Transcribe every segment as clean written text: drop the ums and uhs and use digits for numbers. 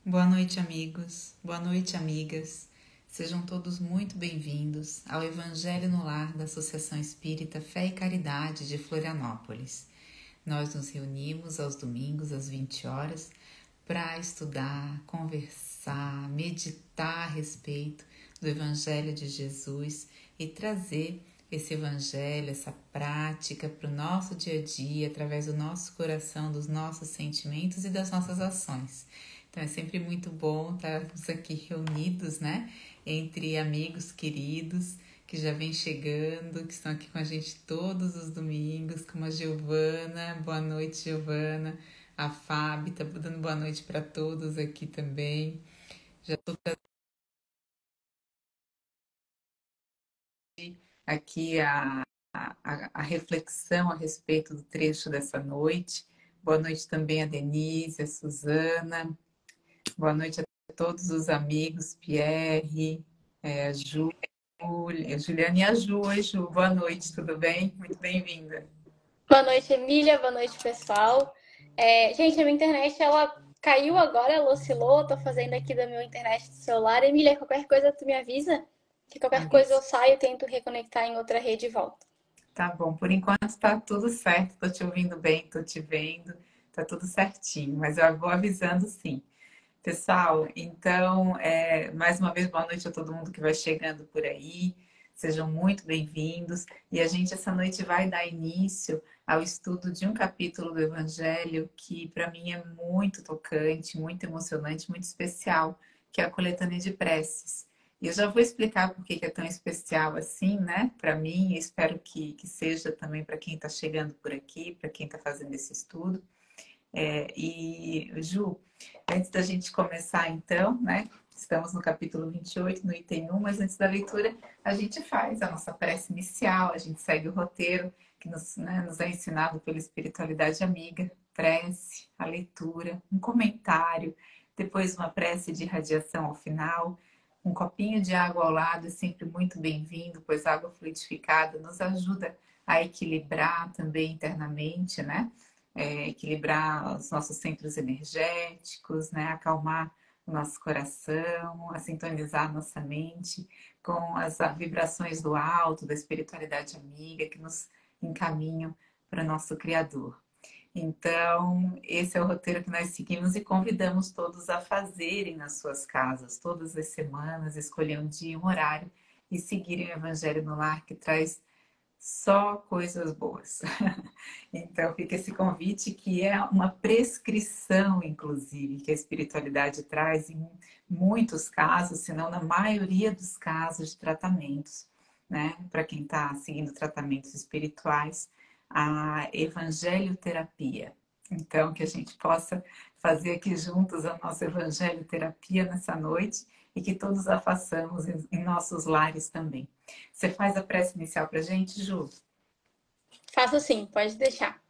Boa noite, amigos. Boa noite, amigas. Sejam todos muito bem-vindos ao Evangelho no Lar da Associação Espírita Fé e Caridade de Florianópolis. Nós nos reunimos aos domingos às 20 horas para estudar, conversar, meditar a respeito do Evangelho de Jesus e trazer esse Evangelho, essa prática para o nosso dia a dia, através do nosso coração, dos nossos sentimentos e das nossas ações. Então é sempre muito bom estarmos aqui reunidos, né? Entre amigos queridos que já vêm chegando, que estão aqui com a gente todos os domingos, como a Giovana. Boa noite, Giovana. A Fábio tá dando boa noite para todos aqui também. Já estou aqui a reflexão a respeito do trecho dessa noite. Boa noite também a Denise, a Suzana. Boa noite a todos os amigos, Pierre, a Ju, a Juliana e a Ju. Oi, Ju, boa noite, tudo bem? Muito bem-vinda. Boa noite, Emília. Boa noite, pessoal. Gente, a minha internet, ela caiu agora, ela oscilou. Tô fazendo aqui da minha internet do celular. Emília, qualquer coisa tu me avisa? Que qualquer coisa eu saio e tento reconectar em outra rede e volto. Tá bom, por enquanto tá tudo certo, tô te ouvindo bem, tô te vendo, tá tudo certinho, mas eu vou avisando sim. Pessoal, então, mais uma vez, boa noite a todo mundo que vai chegando por aí. Sejam muito bem-vindos. E a gente, essa noite, vai dar início ao estudo de um capítulo do Evangelho que, para mim, é muito tocante, muito emocionante, muito especial, que é a coletânea de preces. E eu já vou explicar por que é tão especial assim, né? Para mim, e espero que seja também para quem está chegando por aqui, para quem está fazendo esse estudo. Ju, antes da gente começar então, né? Estamos no capítulo 28, no item 1, mas antes da leitura a gente faz a nossa prece inicial, a gente segue o roteiro que nos é ensinado pela espiritualidade amiga, prece, a leitura, um comentário, depois uma prece de irradiação ao final, um copinho de água ao lado é sempre muito bem-vindo, pois a água fluidificada nos ajuda a equilibrar também internamente, né? Equilibrar os nossos centros energéticos, né? Acalmar o nosso coração, a sintonizar nossa mente com as vibrações do alto, da espiritualidade amiga que nos encaminham para o nosso Criador. Então, esse é o roteiro que nós seguimos e convidamos todos a fazerem nas suas casas, todas as semanas, escolher um dia, um horário e seguirem o Evangelho no Lar, que traz só coisas boas. Então, fica esse convite que é uma prescrição, inclusive, que a espiritualidade traz em muitos casos, se não na maioria dos casos de tratamentos, né? Para quem está seguindo tratamentos espirituais, a evangelioterapia. Então, que a gente possa fazer aqui juntos a nossa evangelioterapia nessa noite e que todos a façamos em nossos lares também. Você faz a prece inicial para a gente, Ju? Faço sim, pode deixar.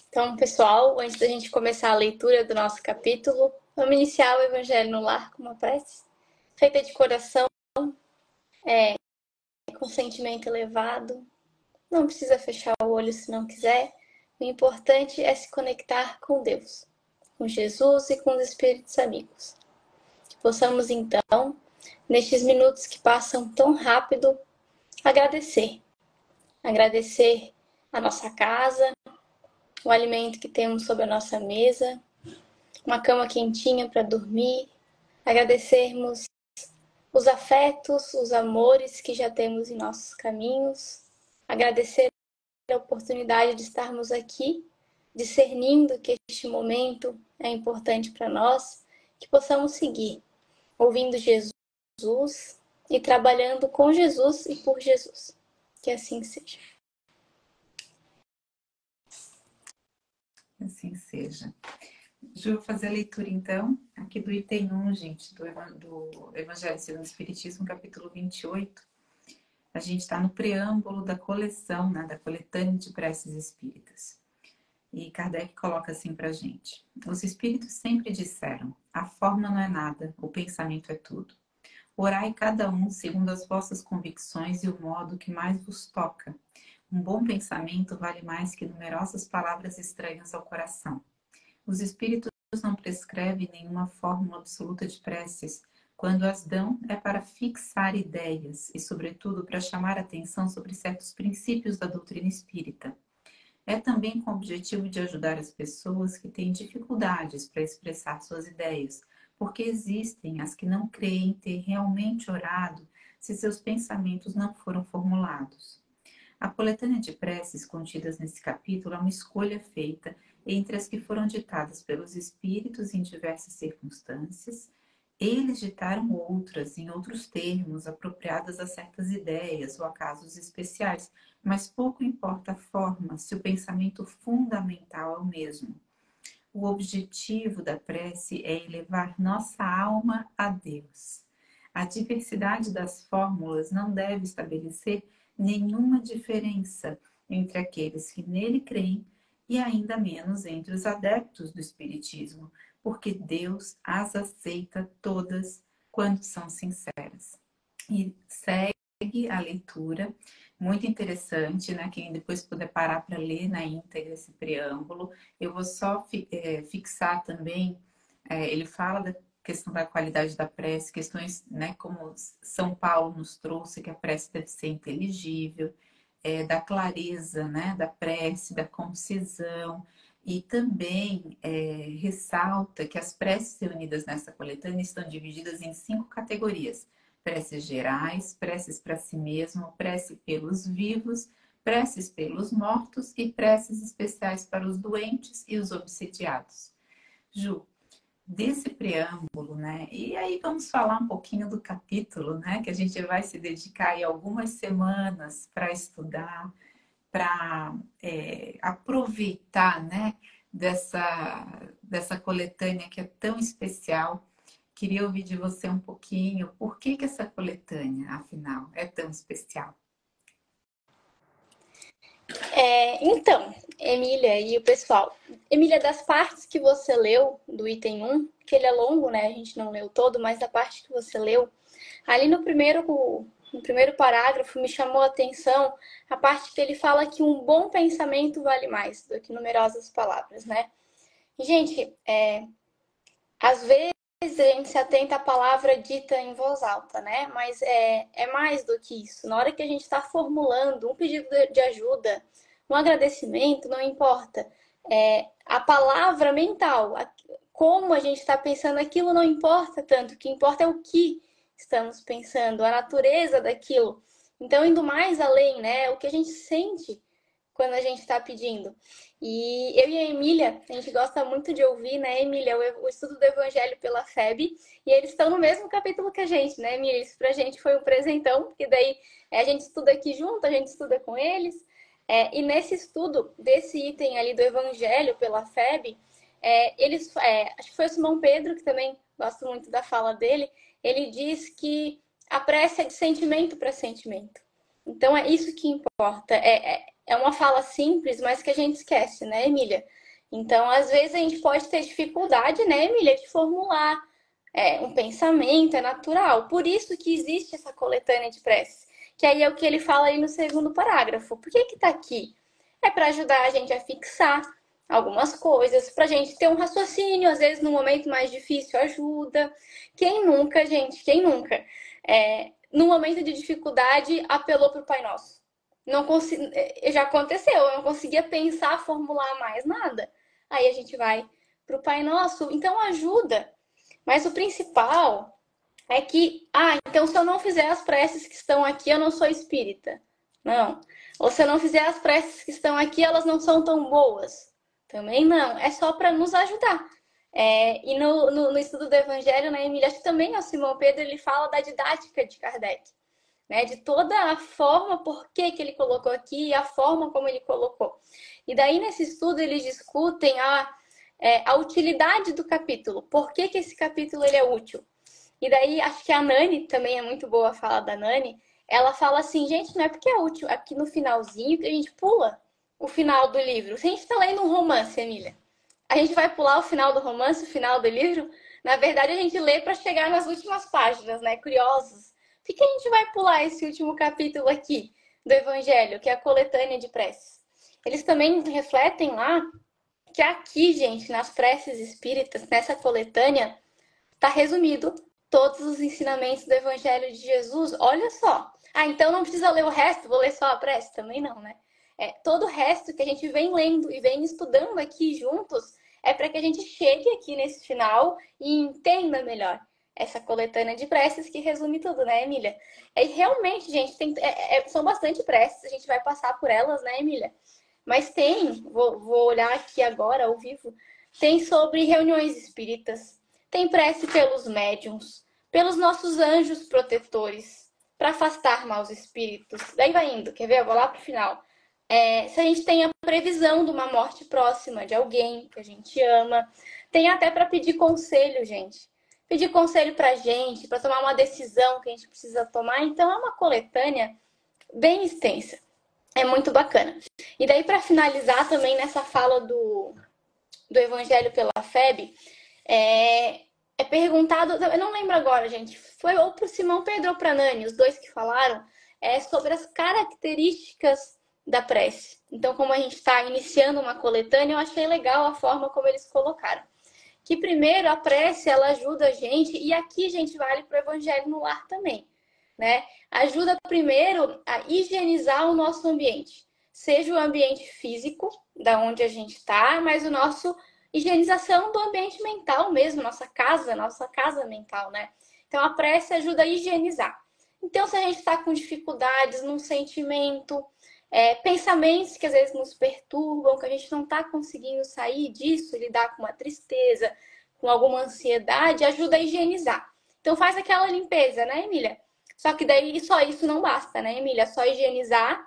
Então, pessoal, antes da gente começar a leitura do nosso capítulo, vamos iniciar o Evangelho no Lar com uma prece feita de coração, com sentimento elevado. Não precisa fechar o olho se não quiser. O importante é se conectar com Deus, com Jesus e com os espíritos amigos. Que possamos, então, nestes minutos que passam tão rápido, agradecer. Agradecer a nossa casa, o alimento que temos sobre a nossa mesa, uma cama quentinha para dormir, agradecermos os afetos, os amores que já temos em nossos caminhos, agradecer a oportunidade de estarmos aqui, discernindo que este momento é importante para nós, que possamos seguir, ouvindo Jesus e trabalhando com Jesus e por Jesus. Que assim seja. Assim seja. Ju, vou fazer a leitura então, aqui do item 1, gente, do Evangelho segundo o Espiritismo, capítulo 28. A gente está no preâmbulo da coleção, né, da coletânea de preces espíritas. E Kardec coloca assim pra gente: os espíritos sempre disseram, a forma não é nada, o pensamento é tudo. Orai cada um segundo as vossas convicções e o modo que mais vos toca. Um bom pensamento vale mais que numerosas palavras estranhas ao coração. Os espíritos não prescreve nenhuma fórmula absoluta de preces. Quando as dão, é para fixar ideias e, sobretudo, para chamar atenção sobre certos princípios da doutrina espírita. É também com o objetivo de ajudar as pessoas que têm dificuldades para expressar suas ideias, porque existem as que não creem ter realmente orado se seus pensamentos não foram formulados. A coletânea de preces contidas nesse capítulo é uma escolha feita entre as que foram ditadas pelos espíritos em diversas circunstâncias. Eles ditaram outras, em outros termos, apropriadas a certas ideias ou a casos especiais, mas pouco importa a forma, se o pensamento fundamental é o mesmo. O objetivo da prece é elevar nossa alma a Deus. A diversidade das fórmulas não deve estabelecer nenhuma diferença entre aqueles que nele creem e ainda menos entre os adeptos do Espiritismo, porque Deus as aceita todas quando são sinceras. E segue a leitura, muito interessante, né? Quem depois puder parar para ler na íntegra esse preâmbulo. Eu vou só fixar também, ele fala da questão da qualidade da prece, questões, né, como São Paulo nos trouxe, que a prece deve ser inteligível, da clareza, né, da prece, da concisão, e também ressalta que as preces reunidas nessa coletânea estão divididas em 5 categorias: preces gerais, preces para si mesmo, prece pelos vivos, preces pelos mortos e preces especiais para os doentes e os obsidiados. Ju, desse preâmbulo, né? E aí vamos falar um pouquinho do capítulo, né? Que a gente vai se dedicar aí algumas semanas para estudar, para aproveitar, né? Dessa coletânea que é tão especial. Queria ouvir de você um pouquinho, por que essa coletânea, afinal, é tão especial? Então, Emília e o pessoal. Emília, das partes que você leu do item 1, que ele é longo, né? A gente não leu todo, mas da parte que você leu, ali no primeiro parágrafo me chamou a atenção a parte que ele fala que um bom pensamento vale mais do que numerosas palavras, né? E, gente, às vezes a gente se atenta à palavra dita em voz alta, né? Mas é mais do que isso. Na hora que a gente está formulando um pedido de ajuda, um agradecimento, não importa. A palavra mental, como a gente está pensando aquilo não importa tanto. O que importa é o que estamos pensando, a natureza daquilo. Então, indo mais além, né? O que a gente sente quando a gente está pedindo. E eu e a Emília, a gente gosta muito de ouvir, né, Emília, o estudo do Evangelho pela FEB, e eles estão no mesmo capítulo que a gente, né, Emília? Isso pra gente foi um presentão, porque daí a gente estuda aqui junto, a gente estuda com eles, e nesse estudo desse item ali do Evangelho pela FEB, acho que foi o Simão Pedro, que também gosto muito da fala dele, ele diz que a prece é de sentimento para sentimento. Então é isso que importa. É uma fala simples, mas que a gente esquece, né, Emília? Então, às vezes a gente pode ter dificuldade, né, Emília, de formular um pensamento, é natural. Por isso que existe essa coletânea de preces. Que aí é o que ele fala aí no segundo parágrafo. Por que tá aqui? É para ajudar a gente a fixar algumas coisas, para a gente ter um raciocínio, às vezes no momento mais difícil ajuda. Quem nunca, gente, quem nunca? No momento de dificuldade, apelou para o Pai Nosso. Não consegui, já aconteceu, eu não conseguia pensar, formular mais nada. Aí a gente vai para o Pai Nosso, então ajuda. Mas o principal é que, então se eu não fizer as preces que estão aqui, eu não sou espírita. Não. Ou se eu não fizer as preces que estão aqui, elas não são tão boas. Também não. É só para nos ajudar. E no estudo do Evangelho, né, Emília, acho que também o Simão Pedro, ele fala da didática de Kardec, né, de toda a forma, por que ele colocou aqui e a forma como ele colocou. E daí, nesse estudo, eles discutem a utilidade do capítulo, por que esse capítulo ele é útil. E daí, acho que a Nani, também é muito boa a fala da Nani, ela fala assim, gente, não é porque é útil aqui no finalzinho que a gente pula o final do livro. Se a gente está lendo um romance, Emília, a gente vai pular o final do romance, o final do livro? Na verdade, a gente lê para chegar nas últimas páginas, né? Curiosos. Por que a gente vai pular esse último capítulo aqui do Evangelho, que é a coletânea de preces? Eles também refletem lá que aqui, gente, nas preces espíritas, nessa coletânea, está resumido todos os ensinamentos do Evangelho de Jesus. Olha só. Ah, então não precisa ler o resto, vou ler só a prece? Também não, né? Todo o resto que a gente vem lendo e vem estudando aqui juntos é para que a gente chegue aqui nesse final e entenda melhor essa coletânea de preces que resume tudo, né, Emília? Realmente, gente, são bastante preces, a gente vai passar por elas, né, Emília? Mas vou olhar aqui agora, ao vivo, tem sobre reuniões espíritas, tem prece pelos médiuns, pelos nossos anjos protetores, para afastar maus espíritos. Daí vai indo, quer ver? Eu vou lá pro final. Se a gente tem a previsão de uma morte próxima de alguém que a gente ama, tem até para pedir conselho, gente. Pedir conselho pra gente, para tomar uma decisão que a gente precisa tomar. Então é uma coletânea bem extensa. É muito bacana. E daí, para finalizar também nessa fala do Evangelho pela FEB, é perguntado, eu não lembro agora, gente, foi ou para o Simão Pedro ou para Nani, os dois que falaram, sobre as características da prece. Então, como a gente está iniciando uma coletânea, eu achei legal a forma como eles colocaram. Que primeiro a prece, ela ajuda a gente, e aqui, gente, vale para o Evangelho no Lar também, né? Ajuda primeiro a higienizar o nosso ambiente. Seja o ambiente físico, da onde a gente está, mas o nosso higienização do ambiente mental mesmo, nossa casa mental, né? Então a prece ajuda a higienizar. Então, se a gente está com dificuldades num sentimento, pensamentos que às vezes nos perturbam, que a gente não está conseguindo sair disso, lidar com uma tristeza, com alguma ansiedade, ajuda a higienizar. Então faz aquela limpeza, né, Emília? Só que daí só isso não basta, né, Emília? Só higienizar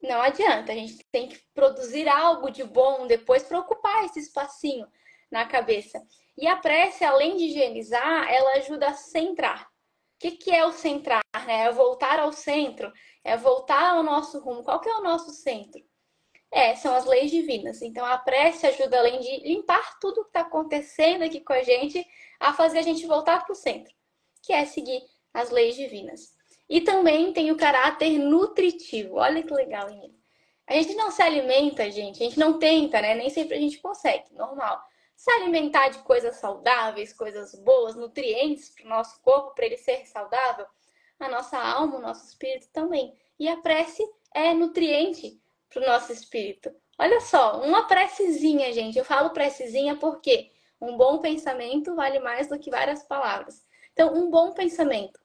não adianta. A gente tem que produzir algo de bom depois para ocupar esse espacinho na cabeça. E a prece, além de higienizar, ela ajuda a centrar. O que é o centrar? Né? É voltar ao centro, é voltar ao nosso rumo. Qual que é o nosso centro? São as leis divinas. Então a prece ajuda, além de limpar tudo que está acontecendo aqui com a gente, a fazer a gente voltar para o centro, que é seguir as leis divinas. E também tem o caráter nutritivo. Olha que legal, hein? A gente não se alimenta, gente. A gente não tenta, né? Nem sempre a gente consegue, normal. Se alimentar de coisas saudáveis, coisas boas, nutrientes para o nosso corpo, para ele ser saudável, a nossa alma, o nosso espírito também. E a prece é nutriente para o nosso espírito. Olha só, uma precezinha, gente. Eu falo precezinha porque um bom pensamento vale mais do que várias palavras. Então, um bom pensamento.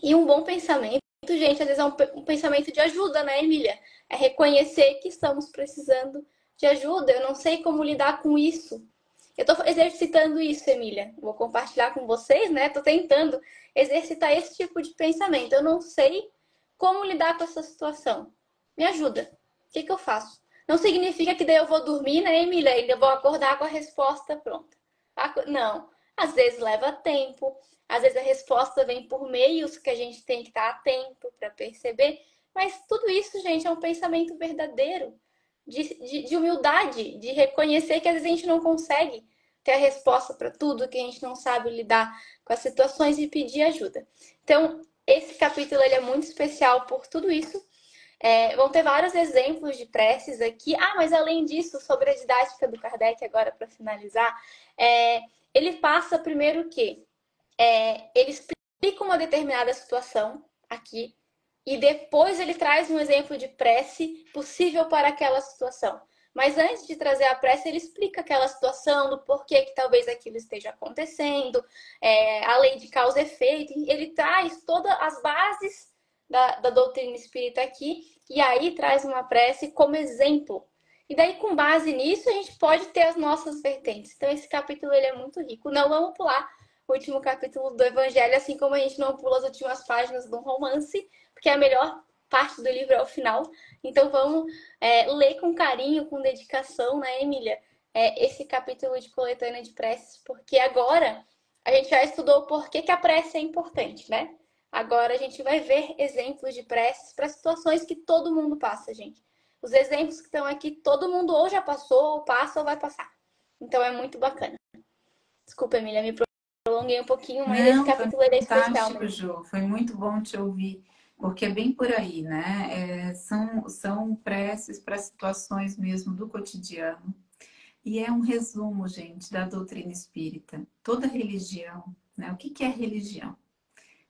E um bom pensamento, gente, às vezes é um pensamento de ajuda, né, Emília? É reconhecer que estamos precisando de ajuda. Eu não sei como lidar com isso. Eu estou exercitando isso, Emília. Vou compartilhar com vocês, né? Estou tentando exercitar esse tipo de pensamento. Eu não sei como lidar com essa situação. Me ajuda. O que eu faço? Não significa que daí eu vou dormir, né, Emília? E eu vou acordar com a resposta pronta. Não. Às vezes leva tempo. Às vezes a resposta vem por meios que a gente tem que estar atento para perceber. Mas tudo isso, gente, é um pensamento verdadeiro. De humildade, de reconhecer que às vezes a gente não consegue ter a resposta para tudo, que a gente não sabe lidar com as situações e pedir ajuda. Então, esse capítulo ele é muito especial por tudo isso. Vão ter vários exemplos de preces aqui. Mas além disso, sobre a didática do Kardec, agora para finalizar, ele passa primeiro o quê? Ele explica uma determinada situação aqui, e depois ele traz um exemplo de prece possível para aquela situação. Mas antes de trazer a prece, ele explica aquela situação, do porquê que talvez aquilo esteja acontecendo, a lei de causa e efeito. Ele traz todas as bases da doutrina espírita aqui, e aí traz uma prece como exemplo. E daí, com base nisso, a gente pode ter as nossas vertentes. Então, esse capítulo ele é muito rico. Não vamos pular o último capítulo do Evangelho, assim como a gente não pula as últimas páginas do romance, porque a melhor parte do livro é o final. Então vamos ler com carinho, com dedicação, né, Emília? Esse capítulo de coletânea de preces, porque agora a gente já estudou por que a prece é importante, né? Agora a gente vai ver exemplos de preces para situações que todo mundo passa, gente. Os exemplos que estão aqui, todo mundo ou já passou, ou passa, ou vai passar. Então é muito bacana. Desculpa, Emília, me prolonguei um pouquinho, mas esse Não, foi capítulo é especial fantástico, mesmo. Ju. Foi muito bom te ouvir, porque é bem por aí, né? São preces para situações mesmo do cotidiano. E é um resumo, gente, da doutrina espírita. Toda religião, né? O que que é religião?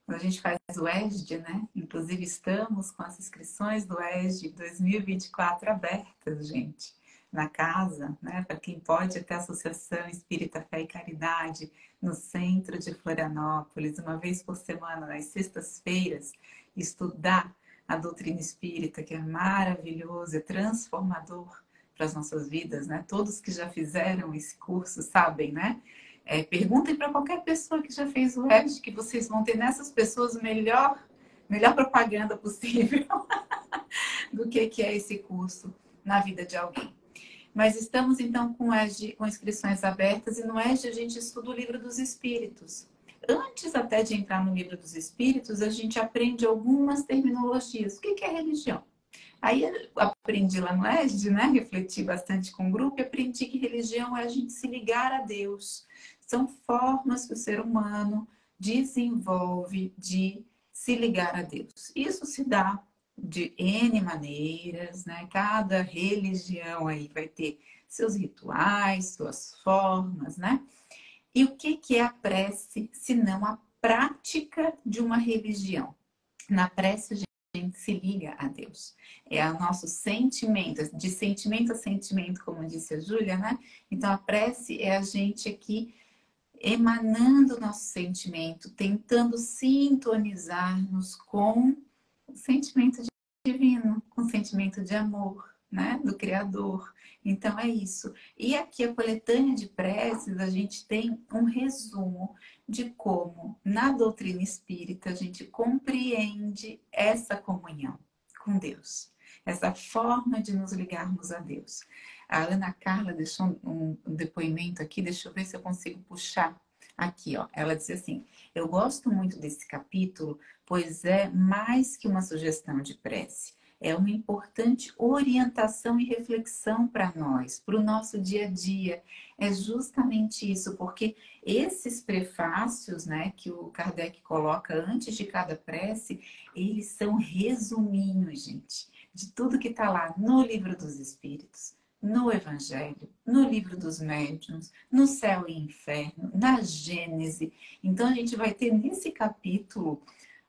Quando a gente faz o ESD, né? Inclusive estamos com as inscrições do ESD 2024 abertas, gente, na casa, né? Para quem pode, até a Associação Espírita Fé e Caridade, no centro de Florianópolis, uma vez por semana, nas sextas-feiras, estudar a doutrina espírita, que é maravilhoso, é transformador para as nossas vidas, né? Todos que já fizeram esse curso sabem, né? Perguntem para qualquer pessoa que já fez o ESG, que vocês vão ter nessas pessoas melhor propaganda possível do que é esse curso na vida de alguém. Mas estamos então com o ESG, com inscrições abertas, e no ESG a gente estuda o Livro dos Espíritos. Antes até de entrar no Livro dos Espíritos, a gente aprende algumas terminologias. O que é religião? Aí eu aprendi lá no ESD, né? Refleti bastante com o grupo e aprendi que religião é a gente se ligar a Deus. São formas que o ser humano desenvolve de se ligar a Deus. Isso se dá de N maneiras, né? Cada religião aí vai ter seus rituais, suas formas, né? E o que é a prece, se não a prática de uma religião? Na prece, a gente se liga a Deus. É o nosso sentimento, de sentimento a sentimento, como disse a Júlia, né? Então, a prece é a gente aqui emanando o nosso sentimento, tentando sintonizar-nos com o sentimento divino, com o sentimento de amor, né? Do Criador. Então, é isso. E aqui, a coletânea de preces, a gente tem um resumo de como, na doutrina espírita, a gente compreende essa comunhão com Deus, essa forma de nos ligarmos a Deus. A Ana Carla deixou um depoimento aqui, deixa eu ver se eu consigo puxar aqui, ó. Ela disse assim: eu gosto muito desse capítulo, pois é mais que uma sugestão de prece. É uma importante orientação e reflexão para nós, para o nosso dia a dia. É justamente isso, porque esses prefácios, né, que o Kardec coloca antes de cada prece, eles são resuminhos, gente, de tudo que está lá no Livro dos Espíritos, no Evangelho, no Livro dos Médiuns, no Céu e Inferno, na Gênese. Então a gente vai ter nesse capítulo,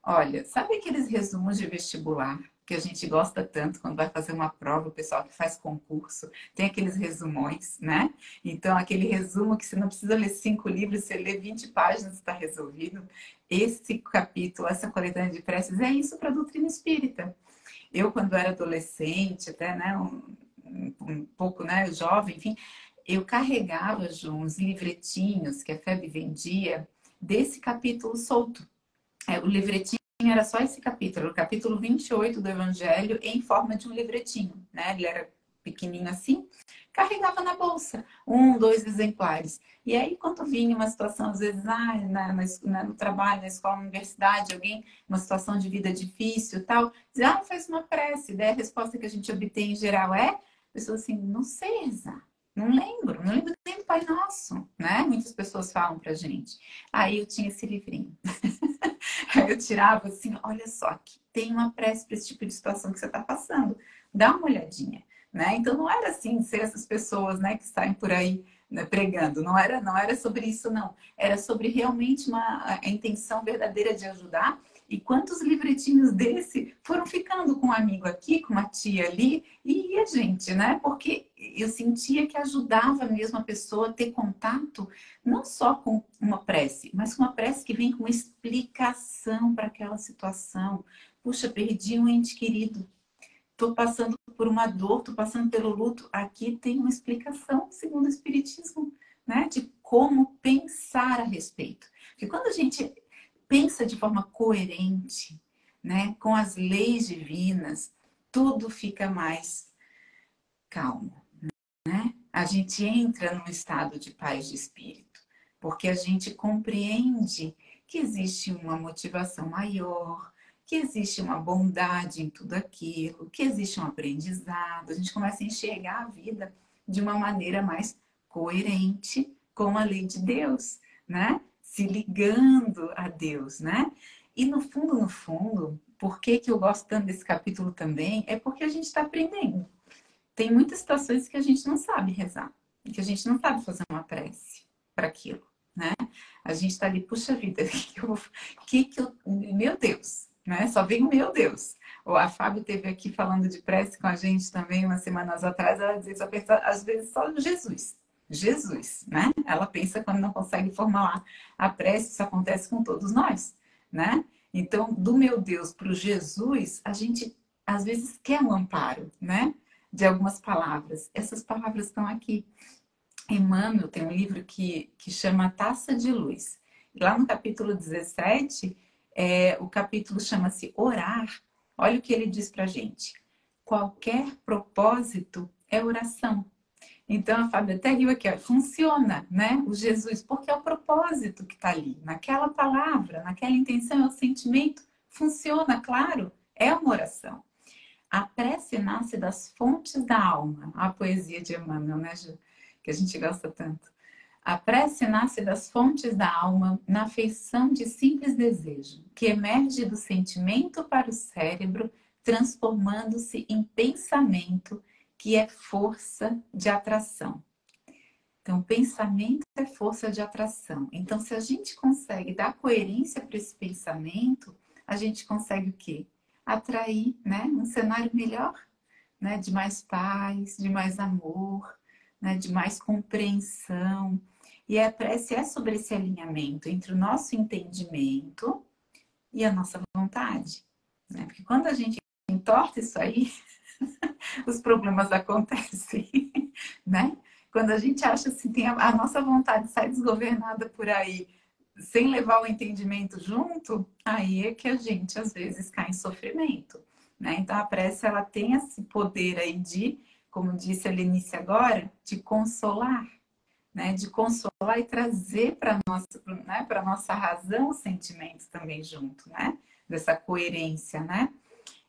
olha, sabe aqueles resumos de vestibular que a gente gosta tanto quando vai fazer uma prova, o pessoal que faz concurso, tem aqueles resumões, né? Então, aquele resumo que você não precisa ler 5 livros, você lê 20 páginas e está resolvido. Esse capítulo, essa coletânea de preces, é isso para a doutrina espírita. Eu, quando era adolescente, até, né, um pouco, né, jovem, enfim, eu carregava uns livretinhos que a FEB vendia desse capítulo solto. O livretinho era só esse capítulo, o capítulo 28 do Evangelho, em forma de um livretinho, né? Ele era pequenininho assim, carregava na bolsa, 1, 2 exemplares. E aí, quando vinha uma situação, às vezes, no trabalho, na escola, na universidade, alguém, uma situação de vida difícil e tal, dizia, faz uma prece. Daí a resposta que a gente obtém em geral é, a pessoa assim, não sei rezar. Não lembro nem do Pai Nosso, né? Muitas pessoas falam pra gente. Aí eu tinha esse livrinho. Aí eu tirava assim, olha só, aqui tem uma prece para esse tipo de situação que você está passando. Dá uma olhadinha, né? Então não era assim ser essas pessoas, né, que saem por aí, né, pregando. Não era sobre isso, não. Era sobre realmente a intenção verdadeira de ajudar. E quantos livretinhos desse foram ficando com um amigo aqui, com uma tia ali, e a gente, né? Porque eu sentia que ajudava mesmo a pessoa a ter contato não só com uma prece, mas com uma prece que vem com uma explicação para aquela situação. Puxa, perdi um ente querido, estou passando por uma dor, estou passando pelo luto. Aqui tem uma explicação, segundo o Espiritismo, né, de como pensar a respeito. Porque quando a gente pensa de forma coerente, né, com as leis divinas, tudo fica mais calmo. A gente entra num estado de paz de espírito, porque a gente compreende que existe uma motivação maior, que existe uma bondade em tudo aquilo, que existe um aprendizado. A gente começa a enxergar a vida de uma maneira mais coerente com a lei de Deus, né? Se ligando a Deus, né? E no fundo, por que eu gosto tanto desse capítulo também? É porque a gente está aprendendo. Tem muitas situações que a gente não sabe rezar. que a gente não sabe fazer uma prece para aquilo, né? A gente está ali, puxa vida, meu Deus, né? Só vem o meu Deus. A Fábio teve aqui falando de prece com a gente também umas semanas atrás. Ela dizia, só pensa, às vezes, só Jesus. Jesus, né? Ela pensa quando não consegue formular a prece, isso acontece com todos nós, né? Então, do meu Deus para o Jesus, a gente às vezes quer um amparo, né? De algumas palavras. Essas palavras estão aqui. Emmanuel tem um livro que chama Taça de Luz. Lá no capítulo 17, o capítulo chama-se Orar. Olha o que ele diz para a gente. Qualquer propósito é oração. Então, a Fábio até riu aqui, ó, funciona, né? O Jesus, porque é o propósito que está ali, naquela palavra, naquela intenção, é o sentimento, funciona, claro, é uma oração. A prece nasce das fontes da alma, a poesia de Emmanuel, né, Ju? Que a gente gosta tanto. A prece nasce das fontes da alma na feição de simples desejo, que emerge do sentimento para o cérebro, transformando-se em pensamento, que é força de atração. Então, pensamento é força de atração. Então, se a gente consegue dar coerência para esse pensamento, a gente consegue o quê? Atrair, né, um cenário melhor, né, de mais paz, de mais amor, né, de mais compreensão. E a prece é sobre esse alinhamento entre o nosso entendimento e a nossa vontade. Né? Porque quando a gente entorta isso aí, os problemas acontecem, né? Quando a gente acha assim, tem a nossa vontade sai desgovernada por aí, sem levar o entendimento junto, aí é que a gente às vezes cai em sofrimento, né? Então a prece ela tem esse poder aí de, como disse a Lenice agora, de consolar, né? De consolar e trazer para nossa, né? Para nossa razão os sentimentos também junto, né? Dessa coerência, né?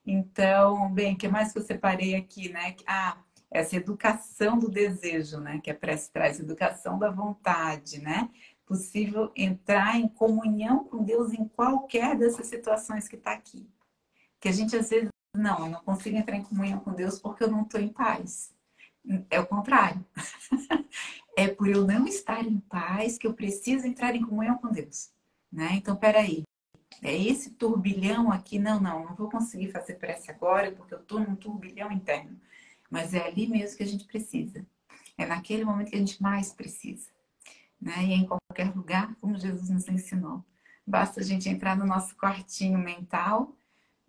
Então, bem, o que mais que eu separei aqui, né? Essa educação do desejo, né? Que a prece traz, educação da vontade, né? Possível entrar em comunhão com Deus em qualquer dessas situações que está aqui. Que a gente às vezes, não, eu não consigo entrar em comunhão com Deus porque eu não estou em paz. É o contrário. É por eu não estar em paz que eu preciso entrar em comunhão com Deus, né? Então, peraí. É esse turbilhão aqui, não vou conseguir fazer prece agora porque eu estou num turbilhão interno. Mas é ali mesmo que a gente precisa. É naquele momento que a gente mais precisa. Né? E é em qualquer lugar, como Jesus nos ensinou. Basta a gente entrar no nosso quartinho mental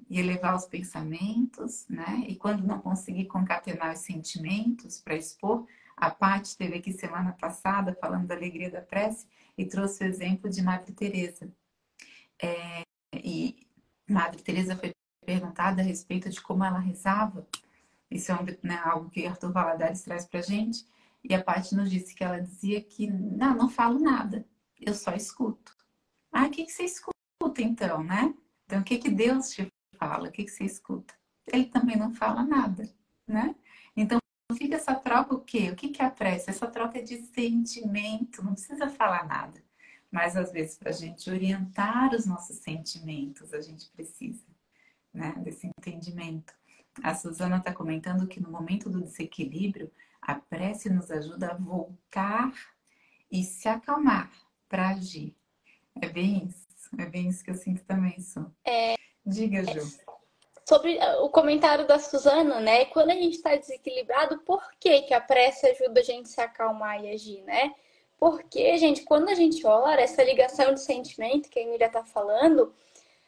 e elevar os pensamentos, né? E quando não conseguir concatenar os sentimentos para expor, a Paty esteve aqui semana passada falando da alegria da prece e trouxe o exemplo de Madre Teresa. E Madre Teresa foi perguntada a respeito de como ela rezava. Isso é né, algo que Arthur Valadares traz para gente. E a Paty nos disse que ela dizia que não falo nada, eu só escuto. O que você escuta então, né? Então, o que Deus te fala? O que você escuta? Ele também não fala nada, né? Então, fica essa troca o quê? O que é a prece? Essa troca de sentimento, não precisa falar nada. Mas, às vezes, para a gente orientar os nossos sentimentos, a gente precisa, né, desse entendimento. A Suzana está comentando que no momento do desequilíbrio, a prece nos ajuda a voltar e se acalmar para agir. É bem isso que eu sinto também, Su. Diga, Ju. Sobre o comentário da Suzana, né? Quando a gente está desequilibrado, por que que a prece ajuda a gente a se acalmar e agir, né? Porque, gente, quando a gente ora, essa ligação de sentimento que a Emília está falando,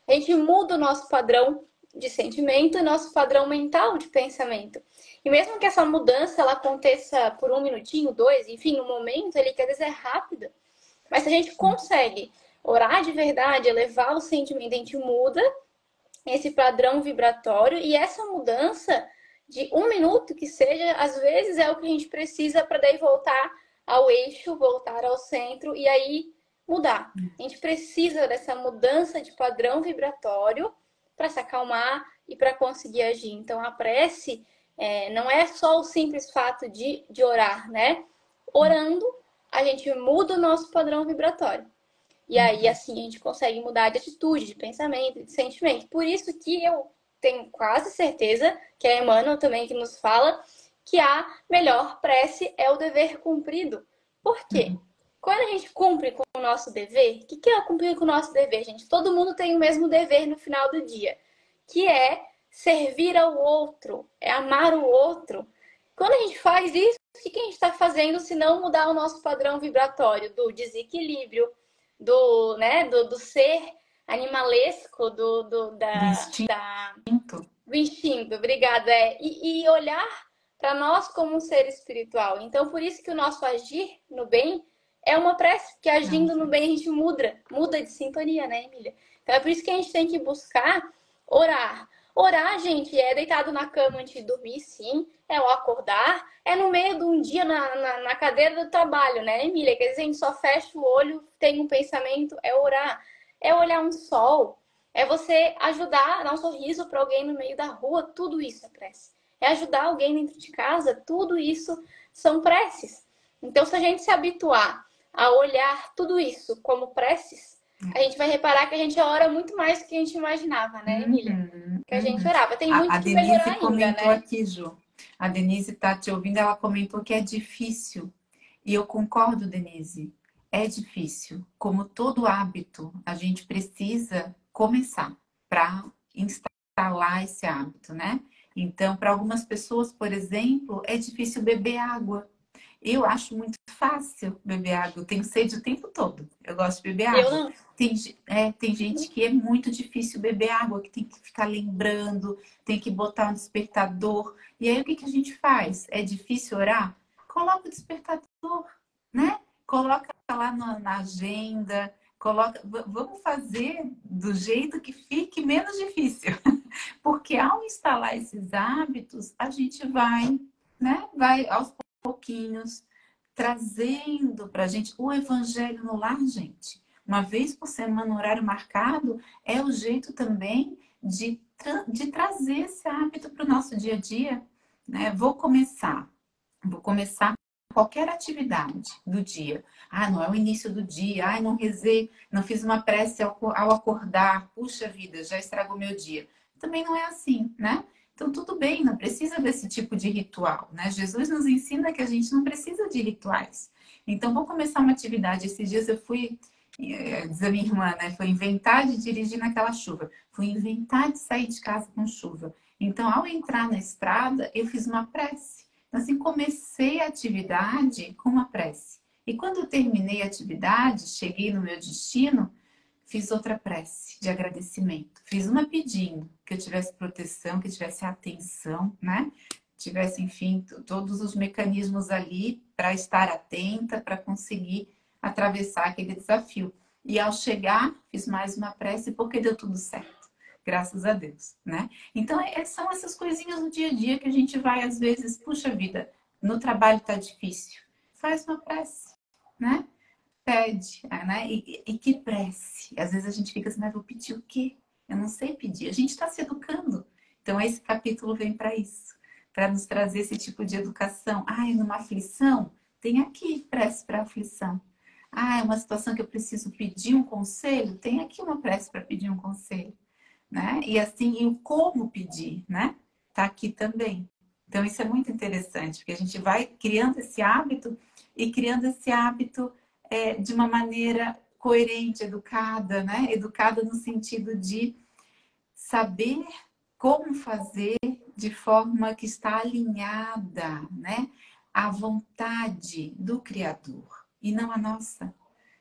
a gente muda o nosso padrão de sentimento e nosso padrão mental de pensamento. E mesmo que essa mudança ela aconteça por um minutinho, dois, enfim, no momento, ele que às vezes é rápida. Mas se a gente consegue orar de verdade, elevar o sentimento, a gente muda esse padrão vibratório e essa mudança de um minuto que seja, às vezes é o que a gente precisa para daí voltar ao eixo, voltar ao centro e aí mudar. A gente precisa dessa mudança de padrão vibratório para se acalmar e para conseguir agir. Então a prece não é só o simples fato de orar, né? Orando, a gente muda o nosso padrão vibratório. E aí, assim, a gente consegue mudar de atitude, de pensamento, de sentimento. Por isso que eu tenho quase certeza que é Emmanuel também que nos fala que a melhor prece é o dever cumprido. Por quê? Quando a gente cumpre com o nosso dever, o que é cumprir com o nosso dever, gente? Todo mundo tem o mesmo dever no final do dia, que é servir ao outro, é amar o outro. Quando a gente faz isso, o que a gente está fazendo se não mudar o nosso padrão vibratório do desequilíbrio, do ser animalesco, do instinto, obrigada. E olhar para nós como um ser espiritual. Então, por isso que o nosso agir no bem é uma prece, porque agindo no bem a gente muda de sintonia, né, Emília? Então, é por isso que a gente tem que buscar orar. Orar, gente, é deitado na cama antes de dormir, sim. É o acordar. É no meio de um dia na cadeira do trabalho, né, Emília? Quer dizer, a gente só fecha o olho, tem um pensamento, é orar. É olhar um sol. É você ajudar, dar um sorriso para alguém no meio da rua. Tudo isso é prece. É ajudar alguém dentro de casa. Tudo isso são preces. Então, se a gente se habituar a olhar tudo isso como preces, a gente vai reparar que a gente ora muito mais do que a gente imaginava, né, Emília? Que a gente orava. Tem muito A que melhorar Denise ainda, comentou né? aqui, Ju. A Denise está te ouvindo, ela comentou que é difícil. E eu concordo, Denise. É difícil. Como todo hábito, a gente precisa começar para instalar esse hábito, né? Então, para algumas pessoas, por exemplo, é difícil beber água. Eu acho muito fácil beber água. Eu tenho sede o tempo todo. Eu gosto de beber Eu água. não. Tem gente que é muito difícil beber água, que tem que ficar lembrando, tem que botar um despertador. E aí o que a gente faz? É difícil orar? Coloca o despertador, né? Coloca lá na agenda, vamos fazer do jeito que fique menos difícil. Porque ao instalar esses hábitos, a gente vai, né? Vai aos pouquinhos trazendo para a gente o evangelho no lar, gente. Uma vez por semana, no horário marcado, é o jeito também de trazer esse hábito para o nosso dia a dia. Né? Vou começar qualquer atividade do dia. Ah, não é o início do dia. Ah, não rezei, não fiz uma prece ao acordar. Puxa vida, já estragou meu dia. Também não é assim, né? Então, tudo bem, não precisa desse tipo de ritual, né? Jesus nos ensina que a gente não precisa de rituais. Então, vou começar uma atividade. Esses dias eu fui, diz a minha irmã, né? Foi inventar de dirigir naquela chuva. Fui inventar de sair de casa com chuva. Então, ao entrar na estrada, eu fiz uma prece. Então, assim, comecei a atividade com uma prece. E quando eu terminei a atividade, cheguei no meu destino, fiz outra prece de agradecimento. Fiz uma pedindo que eu tivesse proteção, que eu tivesse atenção, né? Tivesse, enfim, todos os mecanismos ali para estar atenta, para conseguir atravessar aquele desafio. E ao chegar, fiz mais uma prece porque deu tudo certo. Graças a Deus, né? Então, são essas coisinhas no dia a dia que a gente vai, às vezes, puxa vida, no trabalho tá difícil. Faz uma prece, né? Pede, né? E que prece. Às vezes a gente fica assim, mas vou pedir o quê? Eu não sei pedir. A gente está se educando. Então, esse capítulo vem para isso, para nos trazer esse tipo de educação. Ah, é numa aflição? Tem aqui prece para aflição. Ah, é uma situação que eu preciso pedir um conselho? Tem aqui uma prece para pedir um conselho, né? E assim, e o como pedir, né? Tá aqui também. Então, isso é muito interessante, porque a gente vai criando esse hábito e criando esse hábito de uma maneira coerente, educada, né? Educada no sentido de saber como fazer de forma que está alinhada, né? À vontade do Criador e não a nossa.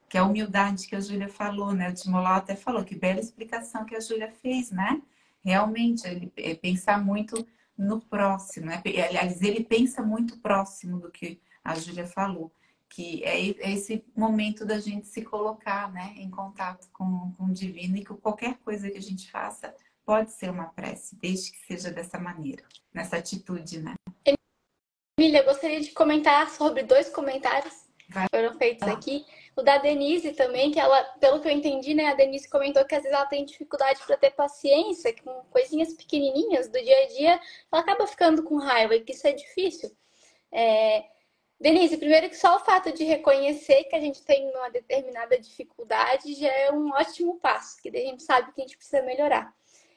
Que é a humildade que a Júlia falou, né? O Timolau até falou, que bela explicação que a Júlia fez, né? Realmente, ele pensar muito no próximo, né? Aliás, ele pensa muito próximo do que a Júlia falou, que é esse momento da gente se colocar, né, em contato com o divino e que qualquer coisa que a gente faça pode ser uma prece, desde que seja dessa maneira, nessa atitude, né? Emília, eu gostaria de comentar sobre dois comentários Vai que foram feitos lá. aqui. O da Denise também, que ela, pelo que eu entendi, né, a Denise comentou que às vezes ela tem dificuldade para ter paciência com coisinhas pequenininhas do dia a dia, ela acaba ficando com raiva e que isso é difícil. Denise, primeiro que só o fato de reconhecer que a gente tem uma determinada dificuldade já é um ótimo passo, que daí a gente sabe que a gente precisa melhorar.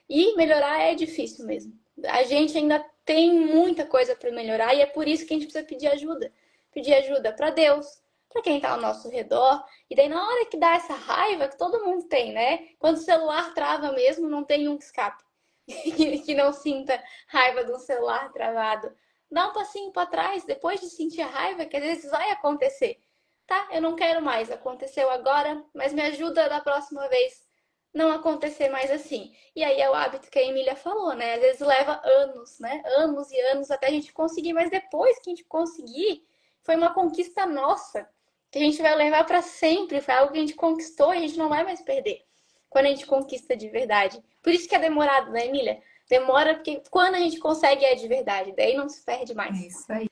E melhorar é difícil mesmo. A gente ainda tem muita coisa para melhorar e é por isso que a gente precisa pedir ajuda. Pedir ajuda para Deus, para quem está ao nosso redor. E daí na hora que dá essa raiva que todo mundo tem, né? Quando o celular trava mesmo, não tem um que escape. Que não sinta raiva de um celular travado. Dá um passinho para trás, depois de sentir a raiva, que às vezes vai acontecer. Tá, eu não quero mais, aconteceu agora, mas me ajuda da próxima vez não acontecer mais assim. E aí é o hábito que a Emília falou, né? Às vezes leva anos, né? Anos e anos até a gente conseguir, mas depois que a gente conseguir, foi uma conquista nossa, que a gente vai levar para sempre, foi algo que a gente conquistou e a gente não vai mais perder quando a gente conquista de verdade. Por isso que é demorado, né, Emília? Demora porque quando a gente consegue é de verdade, daí não se perde É mais. isso aí,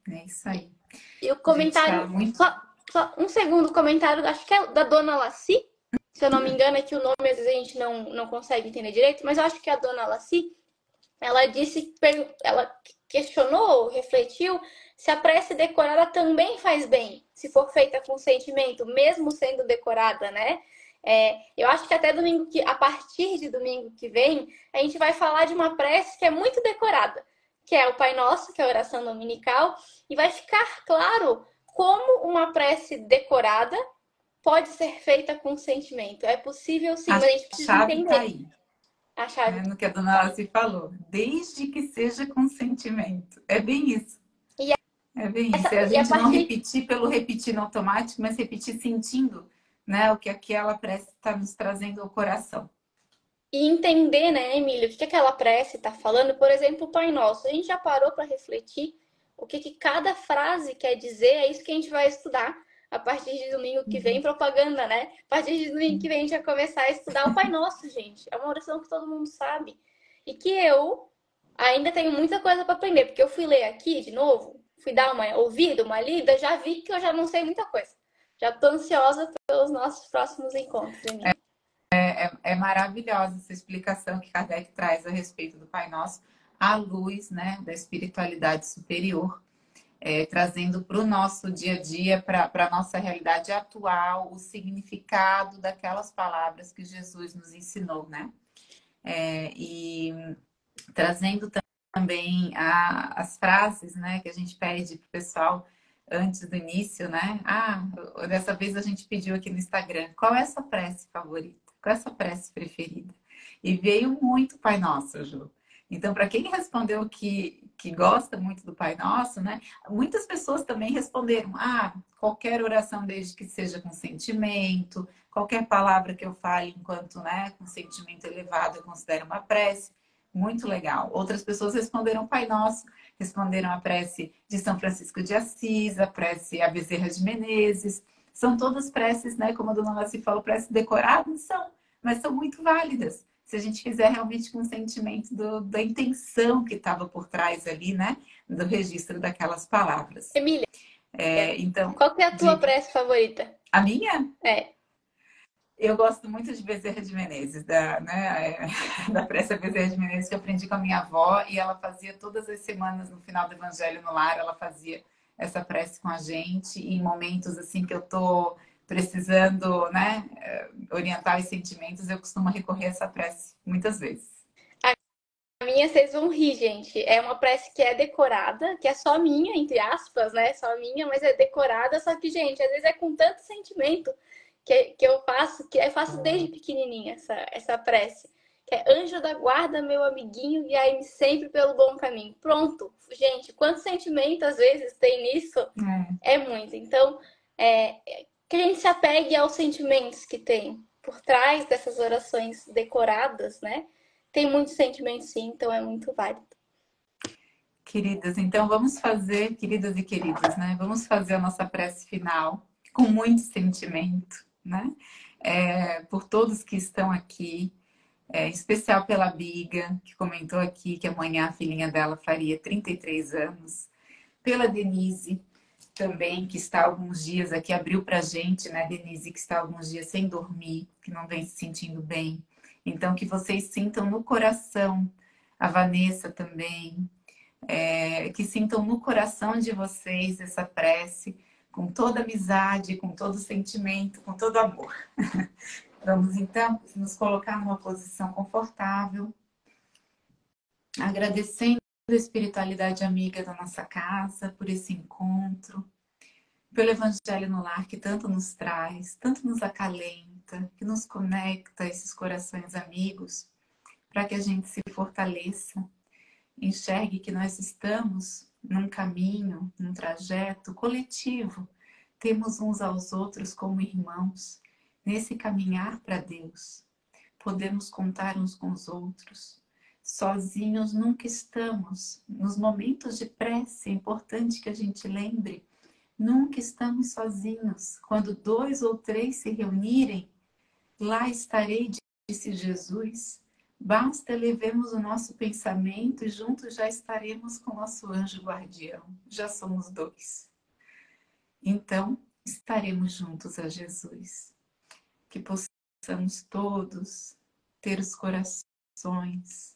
é isso aí. E o A gente tá comentário, muito... só um segundo comentário, acho que é da Dona Laci, se eu não me engano, é que o nome às vezes a gente não consegue entender direito, mas eu acho que a Dona Laci, ela disse, ela questionou, refletiu, se a prece decorada também faz bem, se for feita com sentimento, mesmo sendo decorada, né? Eu acho que até a partir de domingo que vem, a gente vai falar de uma prece que é muito decorada, que é o Pai Nosso, que é a oração dominical, e vai ficar claro como uma prece decorada pode ser feita com sentimento. É possível sim, A mas a gente precisa chave tá entender aí, a chave. né? No que a dona Alice falou. Desde que seja com sentimento. É bem isso. E, É bem isso. É a e a gente não partir repetir pelo repetir no automático, mas repetir sentindo, né? O que aquela prece está nos trazendo ao coração. e entender, né, Emília, o que aquela prece está falando. Por exemplo, o Pai Nosso. A gente já parou para refletir o que cada frase quer dizer? É isso que a gente vai estudar a partir de domingo que vem, propaganda, né? A partir de domingo que vem a gente vai começar a estudar o Pai Nosso, gente. É uma oração que todo mundo sabe. E que eu ainda tenho muita coisa para aprender, porque eu fui ler aqui de novo, fui dar uma ouvida, uma lida, já vi que eu já não sei muita coisa. Já tô ansiosa pelos nossos próximos encontros, Emília. É maravilhosa essa explicação que Kardec traz a respeito do Pai Nosso, à luz, né, da espiritualidade superior, trazendo para o nosso dia a dia, para a nossa realidade atual, o significado daquelas palavras que Jesus nos ensinou, né? E trazendo também as frases, né, que a gente pede para o pessoal antes do início, né? Dessa vez a gente pediu aqui no Instagram, qual é a sua prece favorita? Qual é a sua prece preferida? E veio muito Pai Nosso, Ju. Então, para quem respondeu que gosta muito do Pai Nosso, né? Muitas pessoas também responderam, qualquer oração desde que seja com sentimento, qualquer palavra que eu fale enquanto, né, com sentimento elevado, eu considero uma prece. Muito legal. Outras pessoas responderam Pai Nosso, responderam a prece de São Francisco de Assis, a prece a Bezerra de Menezes. São todas preces, né? Como a dona Laci falou, preces decoradas, são, mas são muito válidas. Se a gente fizer realmente com o sentimento da intenção que estava por trás ali, né? Do registro daquelas palavras. Emília, Então, qual que é a tua prece favorita? A minha? É. Eu gosto muito de Bezerra de Menezes, da prece Bezerra de Menezes, que eu aprendi com a minha avó, e ela fazia todas as semanas, no final do Evangelho no Lar, ela fazia essa prece com a gente, e em momentos assim que eu tô precisando, né, orientar os sentimentos, eu costumo recorrer a essa prece muitas vezes. A minha, vocês vão rir, gente. É uma prece que é decorada, que é só minha, entre aspas, né? Só minha, mas é decorada. Só que, gente, às vezes é com tanto sentimento que eu faço, que eu faço desde pequenininha essa prece. Que é anjo da guarda, meu amiguinho, guiai-me sempre pelo bom caminho. Pronto. Gente, quanto sentimento às vezes tem nisso? É muito. Então, que a gente se apegue aos sentimentos que tem por trás dessas orações decoradas, né? Tem muitos sentimentos, sim, então é muito válido. Queridas, então vamos fazer, queridas e queridos, né? Vamos fazer a nossa prece final com muito sentimento, né? Por todos que estão aqui, em especial pela Biga, que comentou aqui que amanhã a filhinha dela faria 33 anos. Pela Denise, também, que está há alguns dias aqui, abriu pra gente, né, Denise, que está há alguns dias sem dormir, que não vem se sentindo bem. Então, que vocês sintam no coração, a Vanessa também, que sintam no coração de vocês essa prece, com toda amizade, com todo sentimento, com todo amor. Vamos então nos colocar numa posição confortável, agradecendo a espiritualidade amiga da nossa casa por esse encontro, pelo Evangelho no Lar que tanto nos traz, tanto nos acalenta, que nos conecta a esses corações amigos, para que a gente se fortaleça, enxergue que nós estamos num caminho, num trajeto coletivo, temos uns aos outros como irmãos, nesse caminhar para Deus. Podemos contar uns com os outros. Sozinhos nunca estamos. Nos momentos de prece, é importante que a gente lembre, nunca estamos sozinhos. Quando 2 ou 3 se reunirem, lá estarei, disse Jesus. Basta levemos o nosso pensamento e juntos já estaremos com o nosso anjo guardião. Já somos 2. Então, estaremos juntos a Jesus. Que possamos todos ter os corações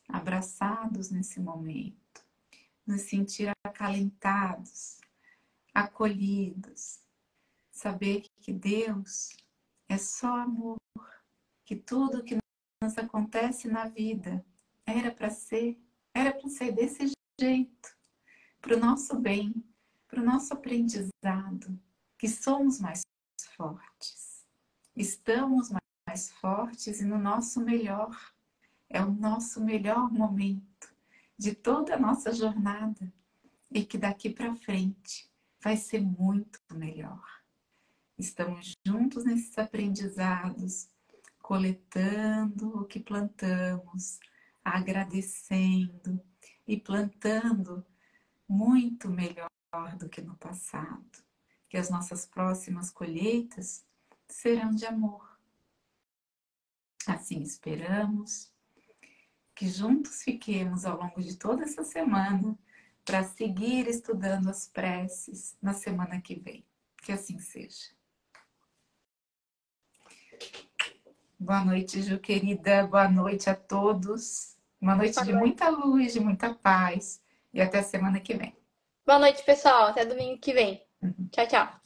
abraçados nesse momento, nos sentir acalentados, acolhidos, saber que Deus é só amor, que tudo que nos acontece na vida era para ser desse jeito, para o nosso bem, para o nosso aprendizado, que somos mais fortes, estamos mais fortes e no nosso melhor, é o nosso melhor momento de toda a nossa jornada e que daqui para frente vai ser muito melhor. Estamos juntos nesses aprendizados, coletando o que plantamos, agradecendo e plantando muito melhor do que no passado. Que as nossas próximas colheitas serão de amor. Assim esperamos que juntos fiquemos ao longo de toda essa semana para seguir estudando as preces na semana que vem. Que assim seja. Boa noite, Ju, querida. Boa noite a todos. Uma noite de muita luz, de muita paz. E até a semana que vem. Boa noite, pessoal. Até domingo que vem. Tchau, tchau.